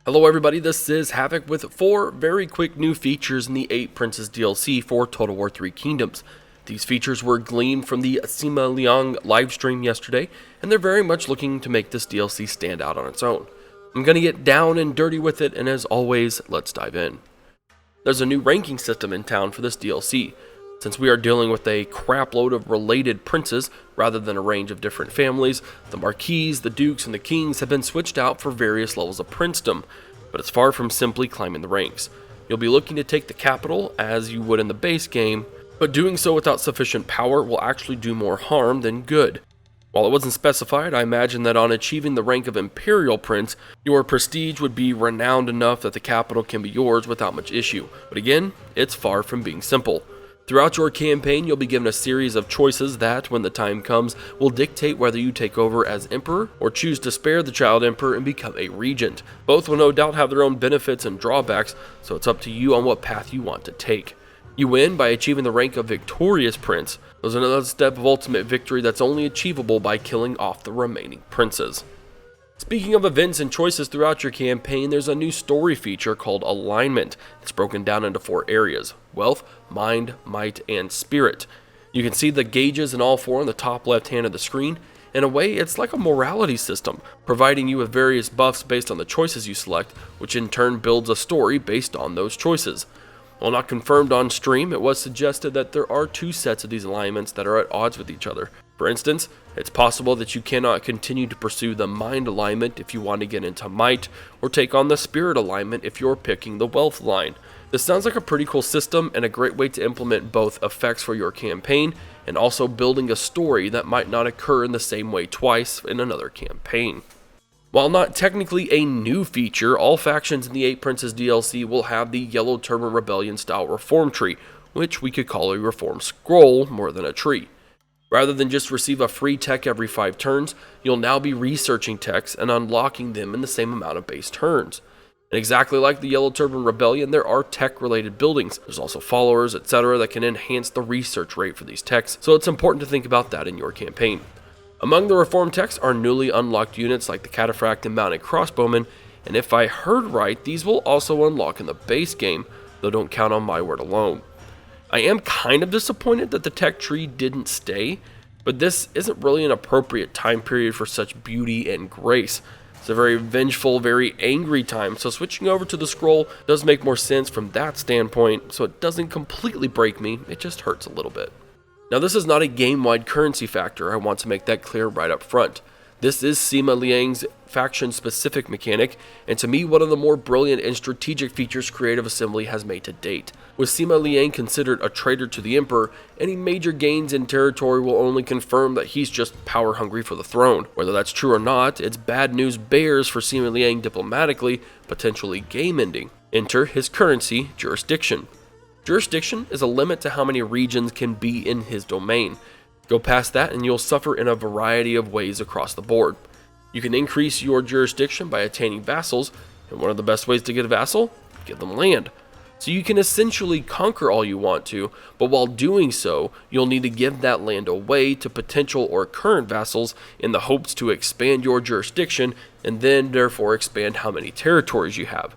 Hello everybody, this is Havoc with 4 very quick new features in the 8 Princes DLC for Total War 3 Kingdoms. These features were gleaned from the Sima Liang livestream yesterday, and they're very much looking to make this DLC stand out on its own. I'm going to get down and dirty with it, and as always, let's dive in. There's a new ranking system in town for this DLC. Since we are dealing with a crapload of related princes rather than a range of different families, the marquises, the dukes, and the kings have been switched out for various levels of princedom, but it's far from simply climbing the ranks. You'll be looking to take the capital as you would in the base game, but doing so without sufficient power will actually do more harm than good. While it wasn't specified, I imagine that on achieving the rank of Imperial Prince, your prestige would be renowned enough that the capital can be yours without much issue. But again, it's far from being simple. Throughout your campaign, you'll be given a series of choices that, when the time comes, will dictate whether you take over as Emperor or choose to spare the child Emperor and become a Regent. Both will no doubt have their own benefits and drawbacks, so it's up to you on what path you want to take. You win by achieving the rank of Victorious Prince. There's another step of ultimate victory that's only achievable by killing off the remaining princes. Speaking of events and choices throughout your campaign, there's a new story feature called Alignment. It's broken down into 4 areas: wealth, mind, might, and spirit. You can see the gauges in all 4 on the top left hand of the screen. In a way, it's like a morality system, providing you with various buffs based on the choices you select, which in turn builds a story based on those choices. While not confirmed on stream, it was suggested that there are 2 sets of these alignments that are at odds with each other. For instance, it's possible that you cannot continue to pursue the mind alignment if you want to get into might, or take on the spirit alignment if you're picking the wealth line. This sounds like a pretty cool system and a great way to implement both effects for your campaign and also building a story that might not occur in the same way twice in another campaign. While not technically a new feature, all factions in the 8 Princes DLC will have the Yellow Turban Rebellion style reform tree, which we could call a reform scroll more than a tree. Rather than just receive a free tech every 5 turns, you'll now be researching techs and unlocking them in the same amount of base turns. And exactly like the Yellow Turban Rebellion, there are tech-related buildings. There's also followers, etc. that can enhance the research rate for these techs, so it's important to think about that in your campaign. Among the reform techs are newly unlocked units like the Cataphract and Mounted Crossbowmen, and if I heard right, these will also unlock in the base game, though don't count on my word alone. I am kind of disappointed that the tech tree didn't stay, but this isn't really an appropriate time period for such beauty and grace. It's a very vengeful, very angry time, so switching over to the scroll does make more sense from that standpoint, so it doesn't completely break me, it just hurts a little bit. Now this is not a game-wide currency factor, I want to make that clear right up front. This is Sima Liang's faction-specific mechanic, and to me one of the more brilliant and strategic features Creative Assembly has made to date. With Sima Liang considered a traitor to the Emperor, any major gains in territory will only confirm that he's just power-hungry for the throne. Whether that's true or not, it's bad news bears for Sima Liang diplomatically, potentially game-ending. Enter his currency, Jurisdiction. Jurisdiction is a limit to how many regions can be in his domain. Go past that and you'll suffer in a variety of ways across the board. You can increase your jurisdiction by attaining vassals, and one of the best ways to get a vassal? Give them land. So you can essentially conquer all you want to, but while doing so, you'll need to give that land away to potential or current vassals in the hopes to expand your jurisdiction and then therefore expand how many territories you have.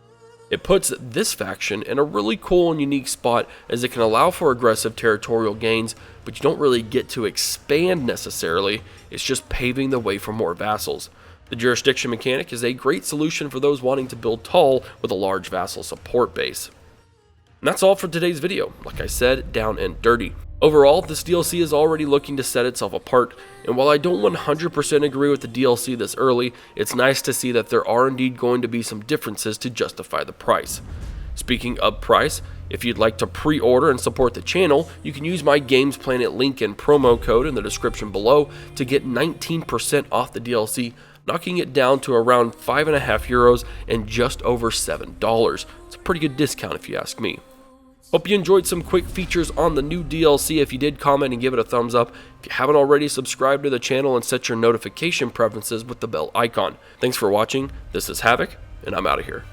It puts this faction in a really cool and unique spot as it can allow for aggressive territorial gains, but you don't really get to expand necessarily, it's just paving the way for more vassals. The jurisdiction mechanic is a great solution for those wanting to build tall with a large vassal support base. And that's all for today's video, like I said, down and dirty. Overall, this DLC is already looking to set itself apart, and while I don't 100% agree with the DLC this early, it's nice to see that there are indeed going to be some differences to justify the price. Speaking of price, if you'd like to pre-order and support the channel, you can use my Games Planet link and promo code in the description below to get 19% off the DLC, knocking it down to around €5.50 and just over $7. It's a pretty good discount if you ask me. Hope you enjoyed some quick features on the new DLC. If you did, comment and give it a thumbs up. If you haven't already, subscribe to the channel and set your notification preferences with the bell icon. Thanks for watching. This is Havoc, and I'm out of here.